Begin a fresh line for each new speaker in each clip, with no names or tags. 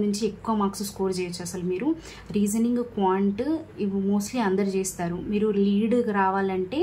నుంచి ఎక్కువ marks score చేయొచ్చు. అసలు మీరు రీజనింగ్, క్వాంట్ ఇవి మోస్ట్లీ అందరు చేస్తారు. మీరు లీడ్ రావాలంటే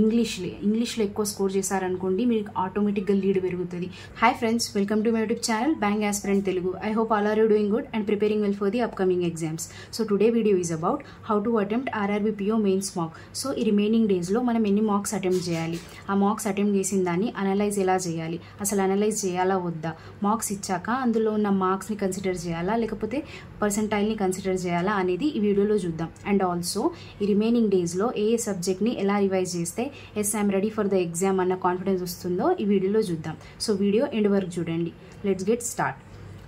ఇంగ్లీష్లో ఎక్కువ స్కోర్ చేశారనుకోండి, మీకు ఆటోమేటిక్గా లీడ్ పెరుగుతుంది. Hi friends, welcome to my YouTube channel bank aspirant Telugu. I hope all are you doing good and preparing well for the upcoming exams. So today video is about how to attempt RRB PO mains mock. So ఈ remaining డేస్లో మనం ఎన్ని marks attempt చేయాలి, ఆ marks attempt చేసిన దాన్ని analyse ఎలా చేయాలి, అసలు అనలైజ్ చేయాలా వద్దా, మార్క్స్ ఇచ్చాక అందులో ఉన్న మార్క్స్ని కన్సిడర్ చేయాలా లేకపోతే పర్సెంటైల్ని కన్సిడర్ చేయాలా అనేది ఈ వీడియోలో చూద్దాం. అండ్ ఆల్సో ఈ రిమైనింగ్ డేస్లో ఏ సబ్జెక్ట్ని ఎలా రివైజ్ చేస్తే yes I'm ready for the exam అన్న కాన్ఫిడెన్స్ వస్తుందో ఈ వీడియోలో చూద్దాం. సో వీడియో ఎండ్ వరకు చూడండి. Let's get start.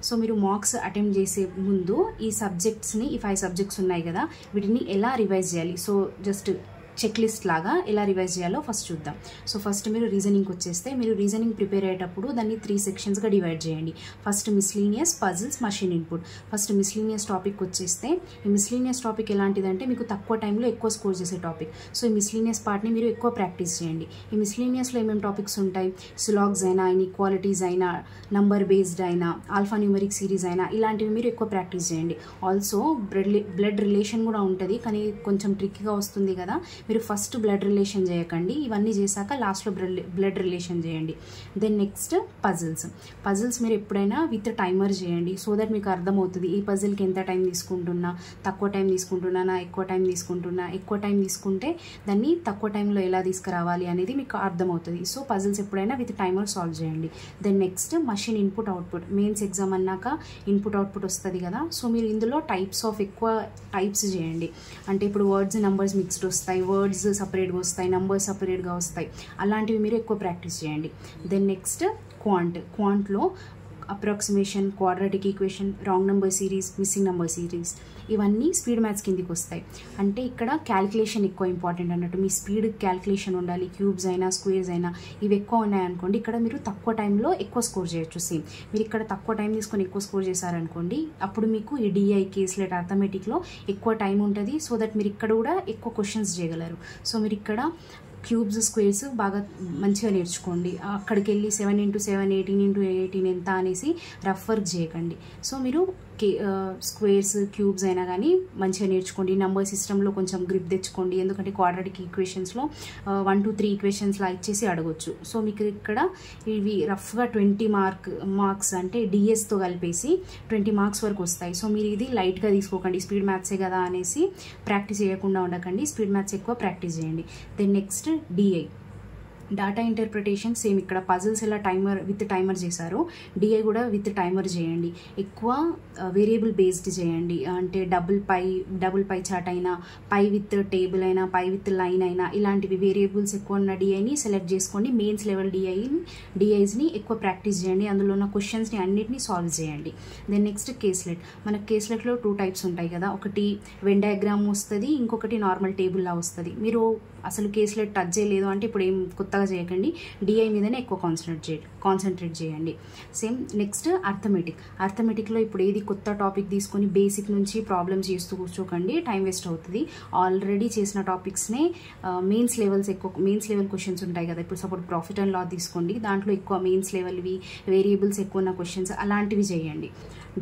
సో మీరు మార్క్స్ అటెంప్ట్ చేసే ముందు ఈ సబ్జెక్ట్స్ని, ఈ 5 సబ్జెక్ట్స్ ఉన్నాయి కదా, వీటిని ఎలా రివైజ్ చేయాలి, సో జస్ట్ చెక్ లిస్ట్ లాగా ఎలా రివైజ్ చేయాలో ఫస్ట్ చూద్దాం. సో ఫస్ట్ మీరు రీజనింగ్కి వచ్చేస్తే, మీరు రీజనింగ్ ప్రిపేర్ అయ్యేటప్పుడు దాన్ని 3 సెక్షన్స్గా డివైడ్ చేయండి. First miscellaneous, puzzles, machine input. First miscellaneous topic వచ్చేస్తే, ఈ మిస్లీనియస్ టాపిక్ ఎలాంటిదంటే మీకు తక్కువ టైంలో ఎక్కువ స్కోర్ చేసే టాపిక్. సో ఈ మిస్లీనియస్ పార్ట్ని మీరు ఎక్కువ ప్రాక్టీస్ చేయండి. ఈ మిస్లీనియస్లో ఏమేమి టాపిక్స్ ఉంటాయి, సిలాగ్స్ అయినా, ఇన్ఈక్వాలిటీస్ అయినా, నంబర్ బేస్డ్ అయినా, ఆల్ఫా న్యూమరిక్ సిరీస్ అయినా, ఇలాంటివి మీరు ఎక్కువ ప్రాక్టీస్ చేయండి. ఆల్సో బ్లడ్ రిలేషన్ కూడా ఉంటుంది, కానీ కొంచెం ట్రిక్గా వస్తుంది కదా. మీరు ఫస్ట్ బ్లడ్ రిలేషన్ చేయకండి, ఇవన్నీ చేశాక లాస్ట్లో బ్లడ్ రిలేషన్ చేయండి. దెన్ నెక్స్ట్ పజిల్స్ మీరు ఎప్పుడైనా విత్ టైమర్ చేయండి, సో దట్ మీకు అర్థమవుతుంది ఈ పజిల్కి ఎంత టైం తీసుకుంటున్నా, తక్కువ టైం తీసుకుంటున్నా, ఎక్కువ టైం తీసుకుంటున్నా. ఎక్కువ టైం తీసుకుంటే దాన్ని తక్కువ టైంలో ఎలా తీసుకురావాలి అనేది మీకు అర్థమవుతుంది. సో పజిల్స్ ఎప్పుడైనా విత్ టైమర్ సాల్వ్ చేయండి. Then next machine input output. Mains exam అన్నాక ఇన్పుట్ అవుట్పుట్ వస్తుంది కదా, సో మీరు ఇందులో ఎక్కువ టైప్స్ చేయండి. అంటే ఇప్పుడు వర్డ్స్, నంబర్స్ మిక్స్డ్ వస్తాయి, వర్డ్స్ సపరేట్గా వస్తాయి, నంబర్స్ సపరేట్గా వస్తాయి, అలాంటివి మీరు ఎక్కువ ప్రాక్టీస్ చేయండి. దెన్ నెక్స్ట్ క్వాంట్లో approximation, quadratic equation, wrong number series, missing number series, ఇవన్నీ స్పీడ్ మ్యాథ్స్ కిందికి వస్తాయి. అంటే ఇక్కడ క్యాలిక్యులేషన్ ఎక్కువ ఇంపార్టెంట్ అన్నట్టు. మీ స్పీడ్ క్యాలిక్యులేషన్ ఉండాలి. క్యూబ్స్ అయినా, స్క్వేర్స్ అయినా ఇవి ఎక్కువ ఉన్నాయనుకోండి, ఇక్కడ మీరు తక్కువ టైంలో ఎక్కువ స్కోర్ చేయొచ్చు. సేమ్ మీరు ఇక్కడ తక్కువ టైం తీసుకొని ఎక్కువ స్కోర్ చేశారనుకోండి, అప్పుడు మీకు ఈ డిఐ, కేస్లెట్, అర్థమెటిక్లో ఎక్కువ టైం ఉంటుంది. సో దట్ మీరు ఇక్కడ కూడా ఎక్కువ క్వశ్చన్స్ చేయగలరు. సో మీరు ఇక్కడ క్యూబ్స్, స్క్వేర్స్ బాగా మంచిగా నేర్చుకోండి. అక్కడికి వెళ్ళి 7 × 7, 18 × 18 ఎంత అనేసి రఫ్ వర్క్ చేయకండి. సో మీరు స్క్వేర్స్, క్యూబ్స్ అయినా కానీ మంచిగా నేర్చుకోండి. నంబర్ సిస్టంలో కొంచెం గ్రిప్ తెచ్చుకోండి, ఎందుకంటే క్వాడ్రాటిక్ ఈక్వేషన్స్లో 1 2 3 ఈక్వేషన్స్లో ఇచ్చేసి అడగొచ్చు. సో మీకు ఇక్కడ ఇవి రఫ్గా 20 మార్క్స్ అంటే డిఎస్తో కలిపేసి 20 మార్క్స్ వరకు వస్తాయి. సో మీరు ఇది లైట్గా తీసుకోకండి, స్పీడ్ మ్యాథ్సే కదా అనేసి ప్రాక్టీస్ చేయకుండా ఉండకండి, స్పీడ్ మ్యాథ్స్ ఎక్కువ ప్రాక్టీస్ చేయండి. Then next DI, data interpretation. Same ఇక్కడ పజిల్స్ ఎలా విత్ టైమర్ చేశారో, డిఐ కూడా విత్ టైమర్ చేయండి. ఎక్కువ వేరియబుల్ బేస్డ్ చేయండి. అంటే డబుల్ పై చార్ట్ అయినా, పై విత్ టేబుల్ అయినా, పై విత్ లైన్ అయినా, ఇలాంటివి వేరియబుల్స్ ఎక్కువ ఉన్న డిఐని సెలెక్ట్ చేసుకోండి. మెయిన్స్ లెవెల్ డిఐస్ని ఎక్కువ ప్రాక్టీస్ చేయండి. అందులో ఉన్న క్వశ్చన్స్ని అన్నిటినీ సాల్వ్ చేయండి. Then next caselet. మనకు కేస్లెట్లో 2 టైప్స్ ఉంటాయి కదా, ఒకటి వెన్ డయాగ్రామ్ వస్తుంది, ఇంకొకటి నార్మల్ టేబుల్లా వస్తుంది. మీరు అసలు కేస్లెట్ టచ్ చేయలేదు అంటే ఇప్పుడు ఏం కొత్తగా చేయకండి, డిఐ మీదనే ఎక్కువ కాన్సన్ట్రేట్ చేయండి. సేమ్ నెక్స్ట్ అర్థమెటిక్లో ఇప్పుడు ఏది కొత్త టాపిక్ తీసుకొని బేసిక్ నుంచి ప్రాబ్లమ్స్ చేస్తూ కూర్చోకండి, టైం వేస్ట్ అవుతుంది. ఆల్రెడీ చేసిన టాపిక్స్నే మెయిన్స్ లెవెల్ క్వశ్చన్స్ ఉంటాయి కదా. ఇప్పుడు సపోజ్ ప్రాఫిట్ అండ్ లాస్ తీసుకోండి, దాంట్లో ఎక్కువ మెయిన్స్ లెవెల్వి, వేరియబుల్స్ ఎక్కువ ఉన్న క్వశ్చన్స్ అలాంటివి చేయండి.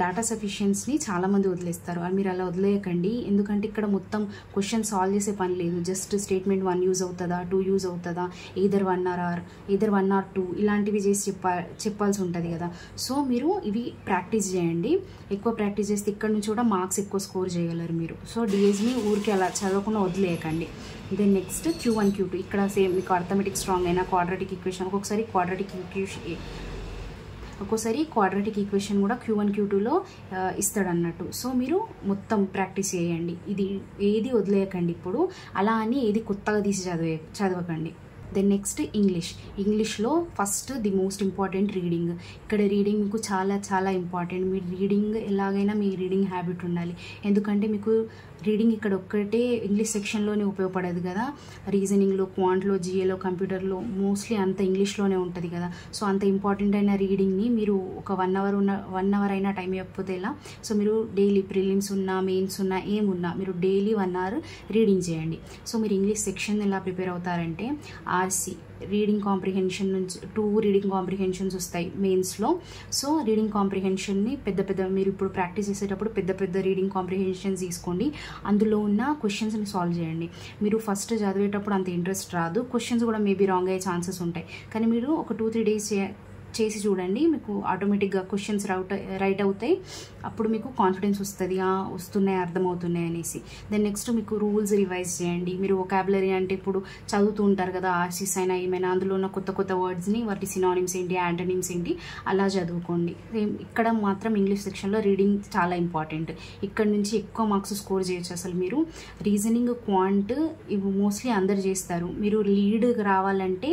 డాటా సఫిషియన్స్ని చాలామంది వదిలేస్తారు, అది మీరు అలా వదిలేయకండి. ఎందుకంటే ఇక్కడ మొత్తం క్వశ్చన్ సాల్వ్ చేసే పని లేదు, జస్ట్ స్టేట్మెంట్ 1 యూజ్ అవుతుందా, 2 యూజ్ అవుతుందా, either 1 or 2 ఇలాంటివి చేసి చెప్పాల్సి ఉంటుంది కదా. సో మీరు ఇవి ప్రాక్టీస్ చేయండి. ఎక్కువ ప్రాక్టీస్ చేస్తే ఇక్కడ నుంచి కూడా మార్క్స్ ఎక్కువ స్కోర్ చేయగలరు మీరు. సో డిఎస్ని ఊరికి అలా చదవకుండా వదిలేయకండి. Then next Q1 Q2. ఇక్కడ సేమ్ మీకు అర్థమెటిక్ స్ట్రాంగ్ అయినా, క్వాడ్రాటిక్ ఈక్వేషన్, ఒక్కొక్కసారి క్వాడ్రాటిక్ ఈక్వేషన్ కూడా Q1 Q2లో ఇస్తాడు అన్నట్టు. సో మీరు మొత్తం ప్రాక్టీస్ చేయండి, ఇది ఏది వదిలేయకండి. ఇప్పుడు అలా అని ఏది కొత్తగా తీసి చదవకండి. దెన్ నెక్స్ట్ ఇంగ్లీష్లో first the most important reading. ఇక్కడ రీడింగ్ మీకు చాలా చాలా ఇంపార్టెంట్. మీ రీడింగ్ ఎలాగైనా మీ రీడింగ్ హ్యాబిట్ ఉండాలి. ఎందుకంటే మీకు రీడింగ్ ఇక్కడ ఒక్కటే ఇంగ్లీష్ సెక్షన్లోనే ఉపయోగపడదు కదా, రీజనింగ్లో, క్వాంట్లో, జిఏలో, కంప్యూటర్లో మోస్ట్లీ అంత ఇంగ్లీష్లోనే ఉంటుంది కదా. సో అంత ఇంపార్టెంట్ అయిన రీడింగ్ని మీరు ఒక 1 అవర్ అయినా టైం ఇవ్వకపోతే ఎలా. సో మీరు డైలీ ప్రిలిమ్స్ ఉన్నా, మెయిన్స్ ఉన్నా, ఏమున్నా మీరు డైలీ 1 అవర్ రీడింగ్ చేయండి. సో మీరు ఇంగ్లీష్ సెక్షన్ ఎలా ప్రిపేర్ అవుతారంటే, ఆ ఆర్సీ రీడింగ్ కాంప్రిహెన్షన్ నుంచి 2 రీడింగ్ కాంప్రిహెన్షన్స్ వస్తాయి మెయిన్స్లో. సో రీడింగ్ కాంప్రిహెన్షన్ని పెద్ద మీరు ఇప్పుడు ప్రాక్టీస్ చేసేటప్పుడు పెద్ద రీడింగ్ కాంప్రిహెన్షన్స్ తీసుకోండి. అందులో ఉన్న క్వశ్చన్స్ని సాల్వ్ చేయండి. మీరు ఫస్ట్ చదివేటప్పుడు అంత ఇంట్రెస్ట్ రాదు, క్వశ్చన్స్ కూడా మేబీ రాంగ్ అయ్యే ఛాన్సెస్ ఉంటాయి. కానీ మీరు ఒక 2-3 డేస్ చేసి చూడండి, మీకు ఆటోమేటిక్గా క్వశ్చన్స్ రైట్ అవుతాయి. అప్పుడు మీకు కాన్ఫిడెన్స్ వస్తుంది, వస్తున్నాయి అర్థమవుతున్నాయి అనేసి. దెన్ నెక్స్ట్ మీకు రూల్స్ రివైజ్ చేయండి. మీరు వొకాబులరీ అంటే ఇప్పుడు చదువుతూ ఉంటారు కదా, ఆర్సీస్ అయినా ఏమైనా, అందులో ఉన్న కొత్త వర్డ్స్ని వాటి సినానిమ్స్ ఏంటి, యాంటనిమ్స్ ఏంటి అలా చదువుకోండి. ఇక్కడ మాత్రం ఇంగ్లీష్ సెక్షన్లో రీడింగ్ చాలా ఇంపార్టెంట్. ఇక్కడ నుంచి ఎక్కువ మార్క్స్ స్కోర్ చేయొచ్చు. అసలు మీరు రీజనింగ్, క్వాంట్ ఇవి మోస్ట్లీ అందరు చేస్తారు. మీరు లీడ్ రావాలంటే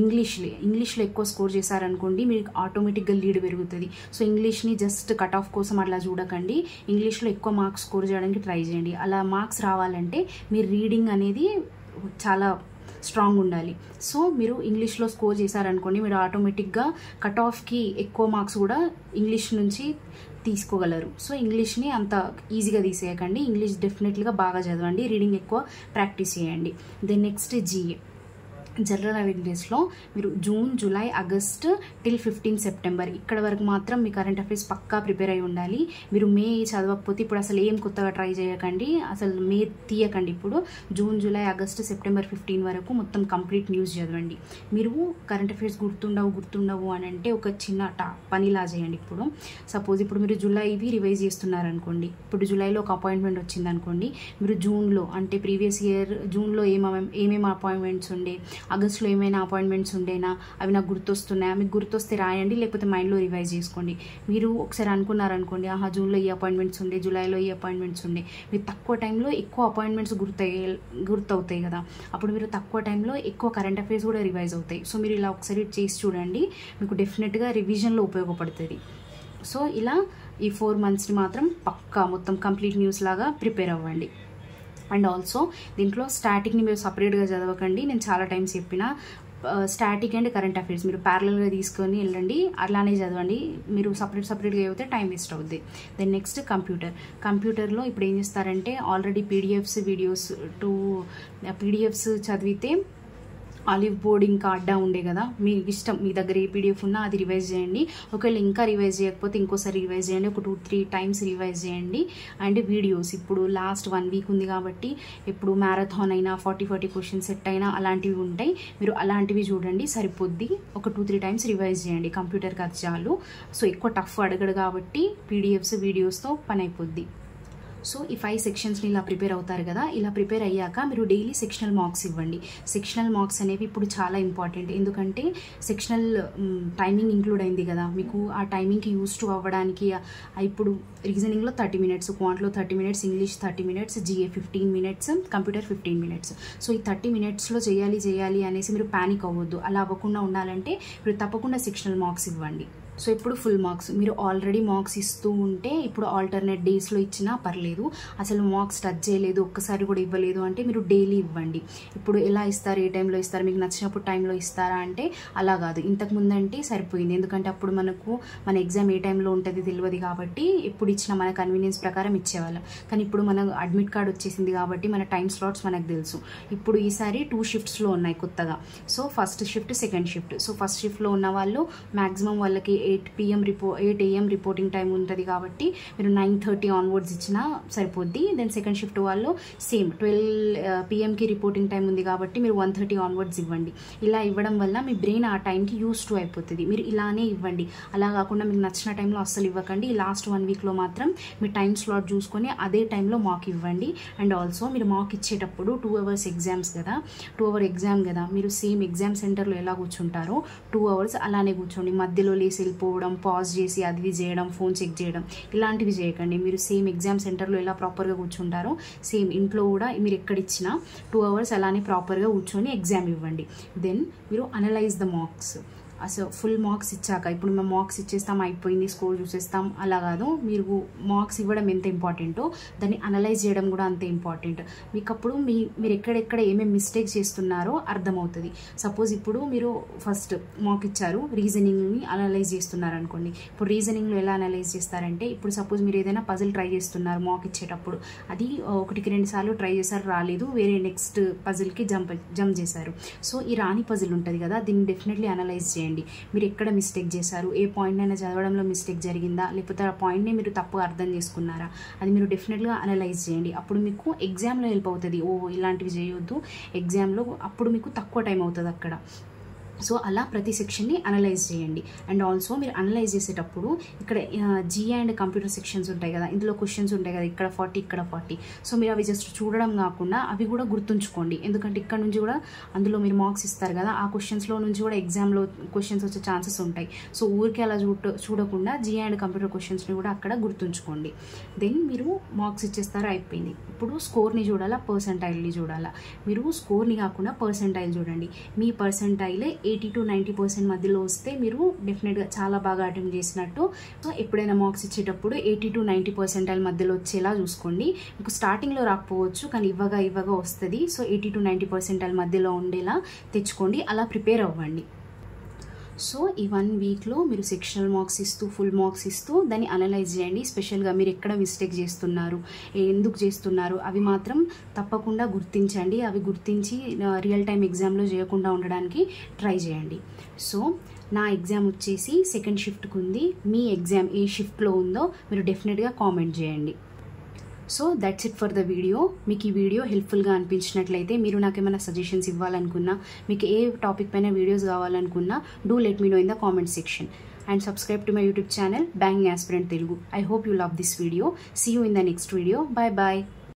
ఇంగ్లీష్లో ఎక్కువ స్కోర్ చేశారనుకోండి, మీకు ఆటోమేటిక్గా లీడ్ పెరుగుతుంది. సో ఇంగ్లీష్ని జస్ట్ కట్ ఆఫ్ కోసం అట్లా చూడకండి, ఇంగ్లీష్లో ఎక్కువ మార్క్స్ స్కోర్ చేయడానికి ట్రై చేయండి. అలా మార్క్స్ రావాలంటే మీరు రీడింగ్ అనేది చాలా స్ట్రాంగ్ ఉండాలి. సో మీరు ఇంగ్లీష్లో స్కోర్ చేశారనుకోండి, మీరు ఆటోమేటిక్గా కట్ ఆఫ్కి ఎక్కువ మార్క్స్ కూడా ఇంగ్లీష్ నుంచి తీసుకోగలరు. సో ఇంగ్లీష్ని అంత ఈజీగా తీసేయకండి, ఇంగ్లీష్ డెఫినెట్లీగా బాగా చదవండి, రీడింగ్ ఎక్కువ ప్రాక్టీస్ చేయండి. దెన్ నెక్స్ట్ జీఏ జనరల్ అవేర్నెస్లో మీరు June, July, August till 15 September ఇక్కడ వరకు మాత్రం మీ కరెంట్ అఫైర్స్ పక్కా ప్రిపేర్ అయి ఉండాలి. మీరు మే చదవకపోతే ఇప్పుడు అసలు ఏం కొత్తగా ట్రై చేయకండి, అసలు మే తీయకండి. ఇప్పుడు జూన్, జూలై, ఆగస్ట్, సెప్టెంబర్ 15 వరకు మొత్తం కంప్లీట్ న్యూస్ చదవండి. మీరు కరెంట్ అఫైర్స్ గుర్తుండవు అని అంటే ఒక చిన్న పనిలా చేయండి. ఇప్పుడు సపోజ్ ఇప్పుడు మీరు జూలైవి రివైజ్ చేస్తున్నారనుకోండి, ఇప్పుడు జూలైలో ఒక అపాయింట్మెంట్ వచ్చింది అనుకోండి, మీరు జూన్లో అంటే ప్రీవియస్ ఇయర్ జూన్లో ఏమేమి అపాయింట్మెంట్స్ ఉండే, ఆగస్ట్లో ఏమైనా అపాయింట్మెంట్స్ ఉండేనా, అవి నాకు గుర్తొస్తున్నాయా, మీకు గుర్తొస్తే రాయండి, లేకపోతే మైండ్లో రివైజ్ చేసుకోండి. మీరు ఒకసారి అనుకున్నారనుకోండి, జూన్లో ఈ అపాయింట్మెంట్స్ ఉండే, జూలైలో ఈ అపాయింట్మెంట్స్ ఉండే, మీరు తక్కువ టైంలో ఎక్కువ అపాయింట్మెంట్స్ గుర్తవుతాయి కదా, అప్పుడు మీరు తక్కువ టైంలో ఎక్కువ కరెంట్ అఫైర్స్ కూడా రివైజ్ అవుతాయి. సో మీరు ఇలా ఒకసారి చేసి చూడండి, మీకు డెఫినెట్గా రివిజన్లో ఉపయోగపడుతుంది. సో ఇలా ఈ 4 మంత్స్ని మాత్రం పక్కా మొత్తం కంప్లీట్ న్యూస్ లాగా ప్రిపేర్ అవ్వండి. అండ్ ఆల్సో దీంట్లో స్టాటిక్ని మీరు సపరేట్గా చదవకండి, నేను చాలా టైమ్స్ చెప్పిన స్టాటిక్ అండ్ కరెంట్ అఫైర్స్ మీరు ప్యారలల్గా తీసుకొని వెళ్ళండి, అలానే చదవండి. మీరు సపరేట్గా చదివితే టైం వేస్ట్ అవుద్ది. దెన్ నెక్స్ట్ కంప్యూటర్లో ఇప్పుడు ఏం చేస్తారంటే ఆల్రెడీ పీడిఎఫ్స్, వీడియోస్ 2 పీడిఎఫ్స్ చదివితే ఆలివ్ బోర్డ్ ఇంకా అడ్డా ఉండే కదా, మీకు ఇష్టం, మీ దగ్గర ఏ పీడిఎఫ్ ఉన్నా అది రివైజ్ చేయండి. ఒకవేళ ఇంకా రివైజ్ చేయకపోతే ఇంకోసారి రివైజ్ చేయండి, ఒక 2-3 టైమ్స్ రివైజ్ చేయండి. అండ్ వీడియోస్ ఇప్పుడు లాస్ట్ 1 వీక్ ఉంది కాబట్టి ఇప్పుడు మ్యారథాన్ అయినా 40 క్వశ్చన్ సెట్ అయినా అలాంటివి ఉంటాయి, మీరు అలాంటివి చూడండి, సరిపోద్ది. ఒక 2-3 టైమ్స్ రివైజ్ చేయండి, కంప్యూటర్కి అది చాలు. సో ఎక్కువ టఫ్ అడగడు కాబట్టి పీడిఎఫ్స్, వీడియోస్తో పని అయిపోద్ది. సో ఈ 5 సెక్షన్స్ని ఇలా ప్రిపేర్ అవుతారు కదా, ఇలా ప్రిపేర్ అయ్యాక మీరు డైలీ సెక్షనల్ మార్క్స్ ఇవ్వండి. సెక్షనల్ మార్క్స్ అనేవి ఇప్పుడు చాలా ఇంపార్టెంట్, ఎందుకంటే సెక్షనల్ టైమింగ్ ఇంక్లూడ్ అయింది కదా, మీకు ఆ టైమింగ్కి యూస్ టు అవ్వడానికి. ఇప్పుడు రీజనింగ్లో 30 మినిట్స్, క్వాంట్లో 30 minutes, English 30 minutes, GA 15 minutes, computer 15 minutes. So ఈ 30 మినిట్స్లో చేయాలి అనేసి మీరు ప్యానిక్ అవ్వద్దు. అలా అవ్వకుండా ఉండాలంటే మీరు తప్పకుండా సెక్షనల్ మార్క్స్ ఇవ్వండి. సో ఇప్పుడు ఫుల్ మార్క్స్ మీరు ఆల్రెడీ మార్క్స్ ఇస్తూ ఉంటే ఇప్పుడు ఆల్టర్నేట్ డేస్లో ఇచ్చినా పర్లేదు, అసలు మార్క్స్ టచ్ చేయలేదు, ఒక్కసారి కూడా ఇవ్వలేదు అంటే మీరు డైలీ ఇవ్వండి. ఇప్పుడు ఎలా ఇస్తారు, ఏ టైంలో ఇస్తారు, మీకు నచ్చినప్పుడు టైంలో ఇస్తారా అంటే అలా కాదు. ఇంతకుముందు అంటే సరిపోయింది, ఎందుకంటే అప్పుడు మన ఎగ్జామ్ ఏ టైంలో ఉంటుంది తెలియదు కాబట్టి ఎప్పుడు ఇచ్చినా మన కన్వీనియన్స్ ప్రకారం ఇచ్చేవాళ్ళం. కానీ ఇప్పుడు మన అడ్మిట్ కార్డ్ వచ్చేసింది కాబట్టి మన టైం స్లాట్స్ మనకు తెలుసు. ఇప్పుడు ఈసారి 2 షిఫ్ట్స్లో ఉన్నాయి కొత్తగా. So first shift, second shift. So first షిఫ్ట్లో ఉన్న వాళ్ళు మ్యాక్సిమం వాళ్ళకి 8 AM రిపోర్టింగ్ టైం ఉంటుంది కాబట్టి మీరు 9:30 ఆన్వర్డ్స్ ఇచ్చినా సరిపోద్ది. దెన్ సెకండ్ షిఫ్ట్ వాళ్ళు సేమ్ 12 PMకి రిపోర్టింగ్ టైం ఉంది కాబట్టి మీరు 1:30 ఆన్వర్డ్స్ ఇవ్వండి. ఇలా ఇవ్వడం వల్ల మీ బ్రెయిన్ ఆ టైంకి యూస్ టు అయిపోతుంది. మీరు ఇలానే ఇవ్వండి, అలా కాకుండా మీకు నచ్చిన టైంలో అస్సలు ఇవ్వకండి. లాస్ట్ 1 వీక్లో మాత్రం మీ టైం స్లాట్ చూసుకొని అదే టైంలో మాక్ ఇవ్వండి. అండ్ ఆల్సో మీరు మాక్ ఇచ్చేటప్పుడు 2 అవర్స్ ఎగ్జామ్స్ కదా, 2 అవర్ ఎగ్జామ్ కదా, మీరు సేమ్ ఎగ్జామ్ సెంటర్లో ఎలా కూర్చుంటారో 2 అవర్స్ అలానే కూర్చోండి. మధ్యలో లేసి వెళ్ళిపోవడం, పాజ్ చేసి అది చేయడం, ఫోన్ చెక్ చేయడం ఇలాంటివి చేయకండి. మీరు సేమ్ ఎగ్జామ్ సెంటర్లో ఎలా ప్రాపర్గా కూర్చుంటారో సేమ్ ఇంట్లో కూడా మీరు ఎక్కడిచ్చినా 2 అవర్స్ అలానే ప్రాపర్గా కూర్చొని ఎగ్జామ్ ఇవ్వండి. దెన్ మీరు అనలైజ్ ద మార్క్స్. అసలు ఫుల్ మార్క్స్ ఇచ్చాక ఇప్పుడు మేము మార్క్స్ ఇచ్చేస్తాం అయిపోయింది స్కోర్ చూసేస్తాం అలా కాదు. మీరు మార్క్స్ ఇవ్వడం ఎంత ఇంపార్టెంటో దాన్ని అనలైజ్ చేయడం కూడా అంతే ఇంపార్టెంట్. మీకు అప్పుడు మీరు ఎక్కడెక్కడ ఏమేమి మిస్టేక్స్ చేస్తున్నారో అర్థమవుతుంది. సపోజ్ ఇప్పుడు మీరు ఫస్ట్ మార్క్ ఇచ్చారు, రీజనింగ్ని అనలైజ్ చేస్తున్నారు అనుకోండి. ఇప్పుడు రీజనింగ్లో ఎలా అనలైజ్ చేస్తారంటే, ఇప్పుడు సపోజ్ మీరు ఏదైనా పజిల్ ట్రై చేస్తున్నారు మార్క్ ఇచ్చేటప్పుడు, అది 1-2 సార్లు ట్రై చేశారు రాలేదు, వేరే నెక్స్ట్ పజిల్కి జంప్ చేశారు. సో ఈ రాని పజిల్ ఉంటుంది కదా, దీన్ని డెఫినెట్లీ అనలైజ్ చేయండి. మీరు ఎక్కడ మిస్టేక్ చేశారు, ఏ పాయింట్ అయినా చదవడంలో మిస్టేక్ జరిగిందా, లేకపోతే ఆ పాయింట్ని మీరు తప్పుగా అర్థం చేసుకున్నారా, అది మీరు డెఫినెట్గా అనలైజ్ చేయండి. అప్పుడు మీకు ఎగ్జామ్లో హెల్ప్ అవుతుంది. ఇలాంటివి చేయొద్దు ఎగ్జామ్లో, అప్పుడు మీకు తక్కువ టైం అవుతుంది అక్కడ. సో అలా ప్రతి సెక్షన్ని అనలైజ్ చేయండి. అండ్ ఆల్సో మీరు అనలైజ్ చేసేటప్పుడు ఇక్కడ జిఏ అండ్ కంప్యూటర్ సెక్షన్స్ ఉంటాయి కదా, ఇందులో క్వశ్చన్స్ ఉంటాయి కదా, ఇక్కడ 40 ఇక్కడ 40. సో మీరు అవి జస్ట్ చూడడం కాకుండా అవి కూడా గుర్తుంచుకోండి. ఎందుకంటే ఇక్కడ నుంచి కూడా అందులో మీరు మార్క్స్ ఇస్తారు కదా, ఆ క్వశ్చన్స్లో నుంచి కూడా ఎగ్జామ్లో క్వశ్చన్స్ వచ్చే ఛాన్సెస్ ఉంటాయి. సో ఊరికే అలా చూడకుండా జిఏ అండ్ కంప్యూటర్ క్వశ్చన్స్ని కూడా అక్కడ గుర్తుంచుకోండి. దెన్ మీరు మార్క్స్ ఇచ్చేస్తారా, అయిపోయింది. ఇప్పుడు స్కోర్ని చూడాలా, పర్సెంటైల్ని చూడాలా. మీరు స్కోర్ని కాకుండా పర్సెంటైల్ చూడండి. మీ పర్సెంటైల్ 80 to 90% మధ్యలో వస్తే మీరు డెఫినెట్గా చాలా బాగా అటెంప్ట్ చేసినట్టు. సో ఎప్పుడైనా మార్క్స్ ఇచ్చేటప్పుడు 80 to 90% మధ్యలో వచ్చేలా చూసుకోండి. మీకు స్టార్టింగ్లో రాకపోవచ్చు, కానీ ఇవ్వగా వస్తుంది. సో 80 to 90% మధ్యలో ఉండేలా తెచ్చుకోండి. అలా ప్రిపేర్ అవ్వండి. సో ఈ 1 వీక్లో మీరు సెక్షనల్ మార్క్స్ ఇస్తూ ఫుల్ మార్క్స్ ఇస్తూ దాన్ని అనలైజ్ చేయండి. స్పెషల్గా మీరు ఎక్కడ మిస్టేక్ చేస్తున్నారు, ఎందుకు చేస్తున్నారు, అవి మాత్రం తప్పకుండా గుర్తించండి. అవి గుర్తించి రియల్ టైం ఎగ్జామ్లో చేయకుండా ఉండడానికి ట్రై చేయండి. సో నా ఎగ్జామ్ వచ్చేసి 2nd షిఫ్ట్కి ఉంది. మీ ఎగ్జామ్ ఏ షిఫ్ట్లో ఉందో మీరు డెఫినెట్గా కామెంట్ చేయండి. So that's it for the video. మీకు ఈ వీడియో హెల్ప్ఫుల్గా అనిపించినట్లయితే, మీరు నాకు ఏమైనా సజెషన్స్ ఇవ్వాలనుకున్నా, మీకు ఏ టాపిక్ పైన వీడియోస్ కావాలనుకున్నా, do let me know in the comment section. And subscribe to my YouTube channel, Banking Aspirant Telugu. I hope you love this video. See you in the next video. Bye bye.